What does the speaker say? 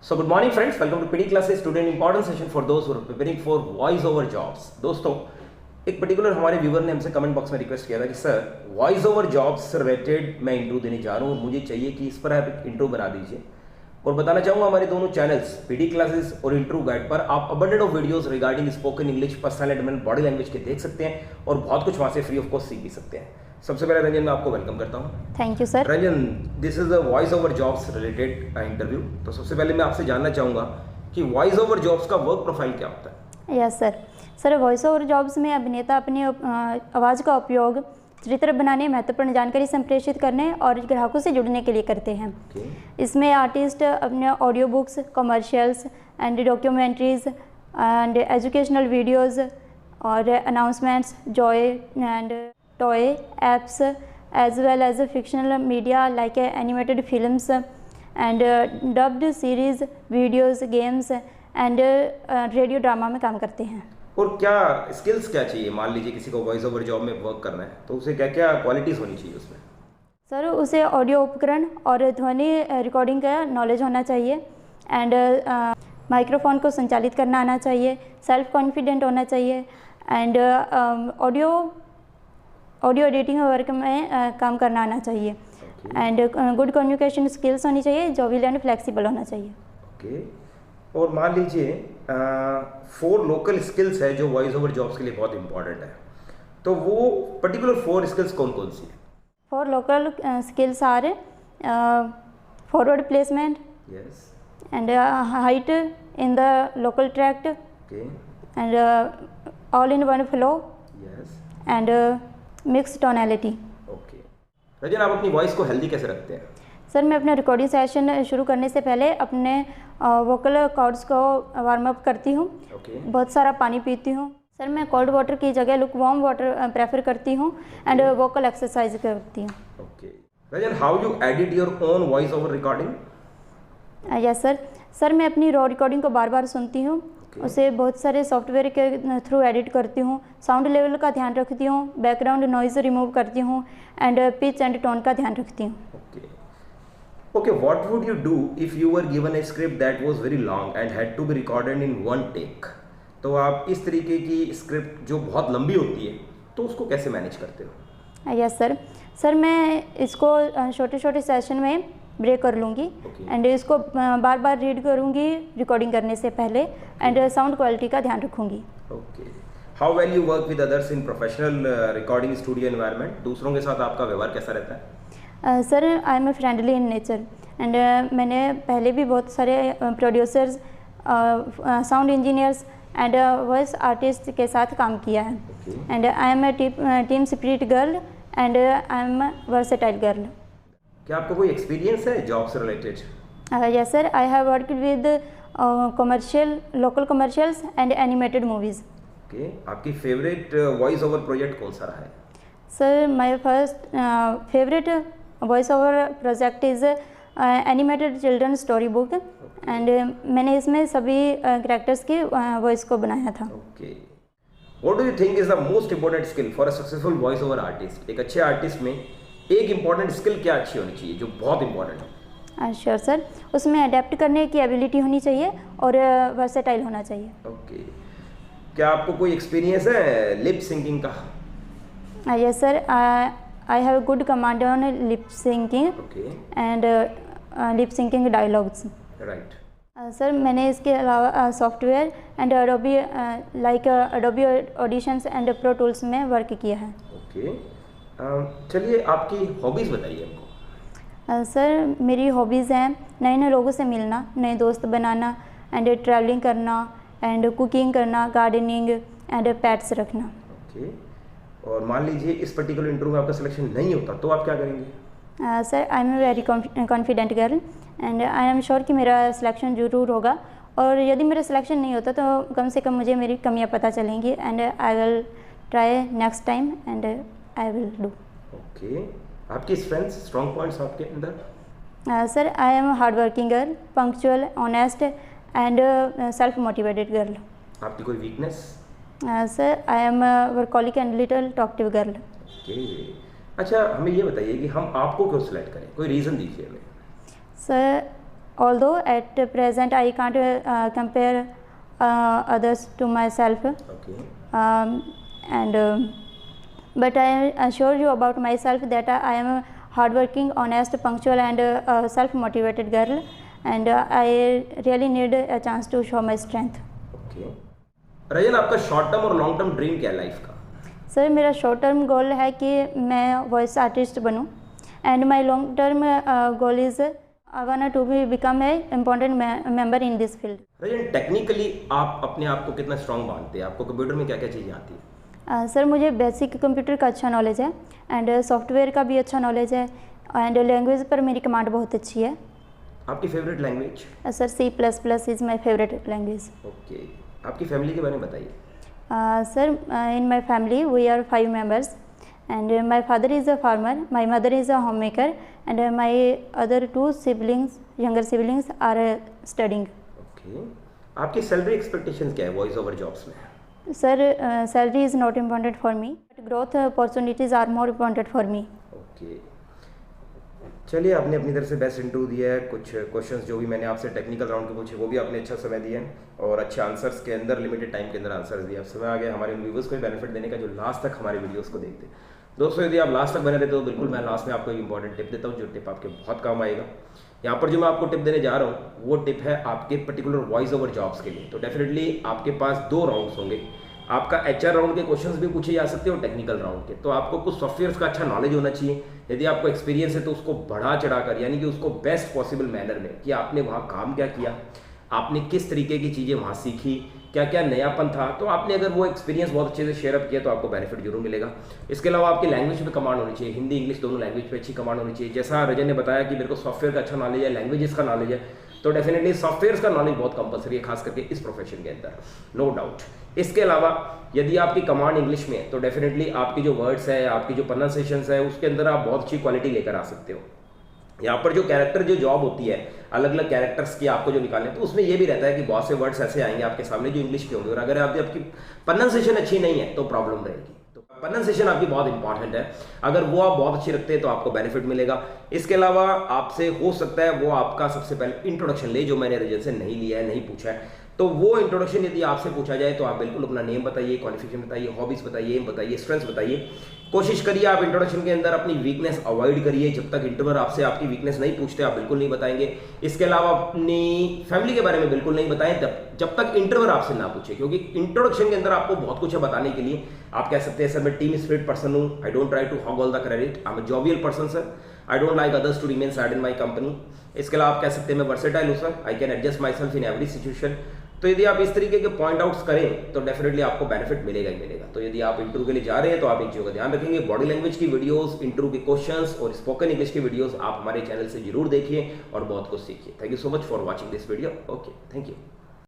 So good morning friends, welcome to PD classes. Today an important session for those who are preparing for voice over jobs. दोस्तों एक particular हमारे viewer ने हमसे comment box में request किया था कि सर वॉइस ओवर जॉब्स से रिलेटेड मैं इंट्रो देने जा रहा हूँ और मुझे चाहिए कि इस पर आप एक इंट्रो बना दीजिए। और बताना चाहूँगा हमारे दोनों चैनल्स पीडी क्लासेस और इंट्रो गाइड पर आप abundant of videos regarding spoken English, personal development, body language के देख सकते हैं और बहुत कुछ वहाँ से फ्री ऑफ कॉस्ट सीख भी सकते हैं। सबसे पहले रंजन मैं आपको वेलकम करता हूँ। Thank you sir. Ranjan, this is the voice over jobs related interview. तो सबसे पहले मैं आपसे जानना चाहूँगा कि वॉइस ओवर जॉब्स का वर्क प्रोफाइल क्या होता है? Yes sir voice over jobs में अभिनेता अपनी आवाज़ का उपयोग चरित्र बनाने, महत्वपूर्ण जानकारी संप्रेषित करने और ग्राहकों से जुड़ने के लिए करते हैं। इसमें आर्टिस्ट अपने audio books, commercials and documentaries and educational videos और announcements, joy and toy apps as well as fictional media like animated films and dubbed series, videos, games and radio drama में काम करते हैं। और क्या स्किल्स क्या चाहिए? मान लीजिए किसी को वॉइस ओवर जॉब में वर्क करना है तो उसे क्या क्या क्वालिटीज़ होनी चाहिए उसमें? सर उसे ऑडियो उपकरण और ध्वनि रिकॉर्डिंग का नॉलेज होना चाहिए एंड माइक्रोफोन को संचालित करना आना चाहिए, सेल्फ कॉन्फिडेंट होना चाहिए एंड ऑडियो एडिटिंग वर्क में काम करना आना चाहिए एंड गुड कम्युनिकेशन स्किल्स होनी चाहिए, जॉवियल एंड फ्लेक्सिबल होना चाहिए। ओके। और मान लीजिए 4 लोकल स्किल्स है जो वॉइस ओवर जॉब्स के लिए बहुत इंपॉर्टेंट है, तो वो पर्टिकुलर 4 स्किल्स कौन कौन सी है? 4 local skills are forward placement, yes, and height in the local tract, okay, and all in one flow, yes, and mix tonality. Okay. Rajan, आप अपनी वॉइस को हेल्दी कैसे रखते हैं? सर मैं अपने रिकॉर्डिंग सेशन शुरू करने से पहले अपने वोकल कॉर्ड्स को वार्म अप करती हूँ। बहुत सारा पानी पीती हूँ। सर मैं कोल्ड वाटर की जगह लुक वार्म वाटर प्रेफर करती हूँ एंड वोकल एक्सरसाइज करती हूँ। Okay. Rajan, how you edit your own voice over recording? Yes sir मैं अपनी रॉ रिकॉर्डिंग को बार बार सुनती हूँ, उसे बहुत सारे सॉफ्टवेयर के थ्रू एडिट करती हूँ, साउंड लेवल का ध्यान रखती हूँ, बैकग्राउंड नॉइज़ रिमूव करती हूँ एंड पिच एंड टोन का ध्यान रखती हूँ। Okay, what would you do if you were given a script that was very long and had to be recorded in one take? तो आप इस तरीके की स्क्रिप्ट जो बहुत लंबी होती है तो उसको कैसे मैनेज करते हो? यस सर मैं इसको छोटे छोटे सेशन में ब्रेक कर लूँगी एंड इसको बार बार रीड करूँगी रिकॉर्डिंग करने से पहले एंड साउंड क्वालिटी का ध्यान रखूँगी। Okay. How well you work with others in professional recording studio environment? दूसरों के साथ आपका व्यवहार कैसा रहता है? Sir I am friendly in nature and मैंने पहले भी बहुत सारे producers, sound engineers and voice artist के साथ काम किया है and I am team spirit girl and I am versatile girl. क्या आपको कोई एक्सपीरियंस है जॉब से related? Yes sir I have worked with local commercials and animated movies. Okay. आपकी फेवरेट वॉइस ओवर प्रोजेक्ट कौन सा रहा है? Sir my first favourite voice over project is animated children story book and मैंने इसमें सभी characters की voice को बनाया था। Okay. What do you think is the most important skill for a successful voice over artist? एक अच्छे artist में एक इंपॉर्टेंट स्किल क्या अच्छी होनी चाहिए जो बहुत इंपॉर्टेंट है? श्योर सर, उसमें अडेप्ट करने की एबिलिटी होनी चाहिए और वर्सेटाइल होना चाहिए। ओके। क्या आपको कोई एक्सपीरियंस है लिप सिंकिंग का? Yes sir I have good command on lip syncing and lip syncing dialogues. Right. Sir मैंने इसके अलावा software and Adobe like Adobe auditions and pro tools में वर्क किया है। ओके। चलिए आपकी हॉबीज़ बताइए हमको। सर मेरी हॉबीज़ हैं नए नए लोगों से मिलना, नए दोस्त बनाना एंड ट्रैवलिंग करना एंड कुकिंग करना, गार्डनिंग एंड पेट्स रखना। ओके। और मान लीजिए इस पर्टिकुलर इंटरव्यू में आपका सिलेक्शन नहीं होता तो आप क्या करेंगे? Sir I am very confident girl and I am sure कि मेरा सिलेक्शन जरूर होगा और यदि मेरा सिलेक्शन नहीं होता तो कम से कम मुझे मेरी कमियां पता चलेंगी and I will try next time and I will do. Okay. आपकी स्ट्रेंथ्स, स्ट्रॉन्ग पॉइंट्स आपके अंदर? Sir I am hard working girl, punctual, honest and self motivated girl. आपकी कोई weakness? Sir I M workaholic and little talkative girl. Okay. अच्छा हमें ये बताइए कि हम आपको क्यों सिलेक्ट करें, कोई रीज़न दीजिए हमें। Sir although at present I can't compare others to myself, Okay. But I assure you about myself that I am a hardworking, honest, punctual, and self-motivated girl, and I really need a chance to show my strength. Okay. रजन, आपका short term और long term dream क्या है life का? Sir, मेरा short term goal है कि मैं voice artist बनूं, and my long term goal is I want to become a important member in this field. Rajan, technically आप अपने आप को कितना स्ट्रांग मानते हैं? आपको कंप्यूटर में क्या क्या चीज़ें आती हैं? सर, मुझे बेसिक कंप्यूटर का अच्छा नॉलेज है, एंड सॉफ्टवेयर का भी अच्छा नॉलेज है, एंड लैंग्वेज पर मेरी कमांड बहुत अच्छी है। आपकी favourite language? Sir, C++ is my favourite language. Okay. आपकी फैमिली के बारे में बताइए। Sir, in my family we are 5 members, and my father is a farmer, my mother is a homemaker, and my other 2 siblings, younger siblings, are studying. Okay. आपकी salary expectations क्या है voice over jobs में? Sir, salary is not important for me, but growth opportunities are more important for me. Okay. चलिए, आपने अपनी तरफ से best interview दिया है। कुछ क्वेश्चंस जो भी मैंने आपसे टेक्निकल राउंड के पूछे वो भी आपने अच्छा समय दिया है, और अच्छे आंसर्स के अंदर लिमिटेड टाइम के अंदर आंसर्स दिए। अब समय आ गया हमारे व्यूवर्स को बेनिफिट देने का जो लास्ट तक हमारे वीडियोस को देखते हैं। दोस्तों, यदि आप लास्ट तक बने रहते हो, बिल्कुल मैं लास्ट में आपको एक इंपॉर्टेंट टिप देता हूँ, जो टिप आपके बहुत काम आएगा। यहाँ पर जो मैं आपको टिप देने जा रहा हूँ वो टिप है आपके पर्टिकुलर वॉइस ओवर जॉब्स के लिए। तो डेफिनेटली आपके पास 2 राउंड्स होंगे। आपका HR राउंड के क्वेश्चंस भी पूछे जा सकते हैं और टेक्निकल राउंड के। तो आपको कुछ सॉफ्टवेयर्स का अच्छा नॉलेज होना चाहिए। यदि आपको एक्सपीरियंस है तो उसको बढ़ा चढ़ाकर, यानी कि उसको बेस्ट पॉसिबल मैनर में, कि आपने वहाँ काम क्या किया, आपने किस तरीके की चीज़ें वहाँ सीखी, क्या क्या नयापन था, तो आपने अगर वो एक्सपीरियंस बहुत अच्छे से शेयर अप किया तो आपको बेनिफिट जरूर मिलेगा। इसके अलावा आपकी लैंग्वेज पे कमांड होनी चाहिए, हिंदी इंग्लिश दोनों लैंग्वेज पे अच्छी कमांड होनी चाहिए। जैसा रजन ने बताया कि मेरे को सॉफ्टवेयर का अच्छा नॉलेज है, लैंग्वेजेस का नॉलेज है, तो डेफिनेटली सॉफ्टवेयर का नॉलेज बहुत कंपलसरी है, खास करके इस प्रोफेशन के अंदर, नो डाउट। इसके अलावा यदि आपकी कमांड इंग्लिश में है तो डेफिनेटली आपकी जो वर्ड्स है, आपकी जो प्रोनाउंसिएशंस है, उसके अंदर आप बहुत अच्छी क्वालिटी लेकर आ सकते हो। यहाँ पर जो कैरेक्टर जो जॉब होती है, अलग अलग कैरेक्टर्स की आपको जो निकालने, तो उसमें ये भी रहता है कि बहुत से वर्ड्स ऐसे आएंगे आपके सामने जो इंग्लिश के होंगे, और अगर आपकी प्रोनाउंसिएशन अच्छी नहीं है तो प्रॉब्लम रहेगी। तो प्रोनाउंसिएशन आपकी बहुत इंपॉर्टेंट है, अगर वो आप बहुत अच्छी रखते हैं तो आपको बेनिफिट मिलेगा। इसके अलावा आपसे हो सकता है वो आपका सबसे पहले इंट्रोडक्शन ले, जो मैंने रजन से नहीं लिया है, नहीं पूछा है, तो वो इंट्रोडक्शन यदि आपसे पूछा जाए तो आप बिल्कुल अपना नेम बताइए, क्वालिफिकेशन बताइए, हॉबीज बताइए, एम बताइए, स्ट्रेंथ्स बताइए। कोशिश करिए आप इंट्रोडक्शन के अंदर अपनी वीकनेस अवॉइड करिए। जब तक इंटरव्यूअर आपसे आपकी वीकनेस नहीं पूछते आप बिल्कुल नहीं बताएंगे। इसके अलावा अपनी फैमिली के बारे में बिल्कुल नहीं बताएं जब तक इंटरव्यूअर आपसे ना पूछे, क्योंकि इंट्रोडक्शन के अंदर आपको बहुत कुछ है बताने के लिए। आप कह सकते हैं सर मैं टीम स्पिरिट पर्सन हूँ, I don't try to hog all the credit, I am a jovial person sir, I don't like others to remain sad in my company. इसके अलावा आप कह सकते हैं मैं वर्सेटाइल हूँ sir, I can adjust myself in every situation. तो यदि आप इस तरीके के पॉइंट आउट्स करें तो डेफिनेटली आपको बेनिफिट मिलेगा ही मिलेगा। तो यदि आप इंटरव्यू के लिए जा रहे हैं तो आप इन चीज़ों का ध्यान रखेंगे। बॉडी लैंग्वेज की वीडियोस, इंटरव्यू के क्वेश्चंस और स्पोकन इंग्लिश की वीडियोस आप हमारे चैनल से जरूर देखिए और बहुत कुछ सीखिए। Thank you so much for watching this video. Okay, thank you.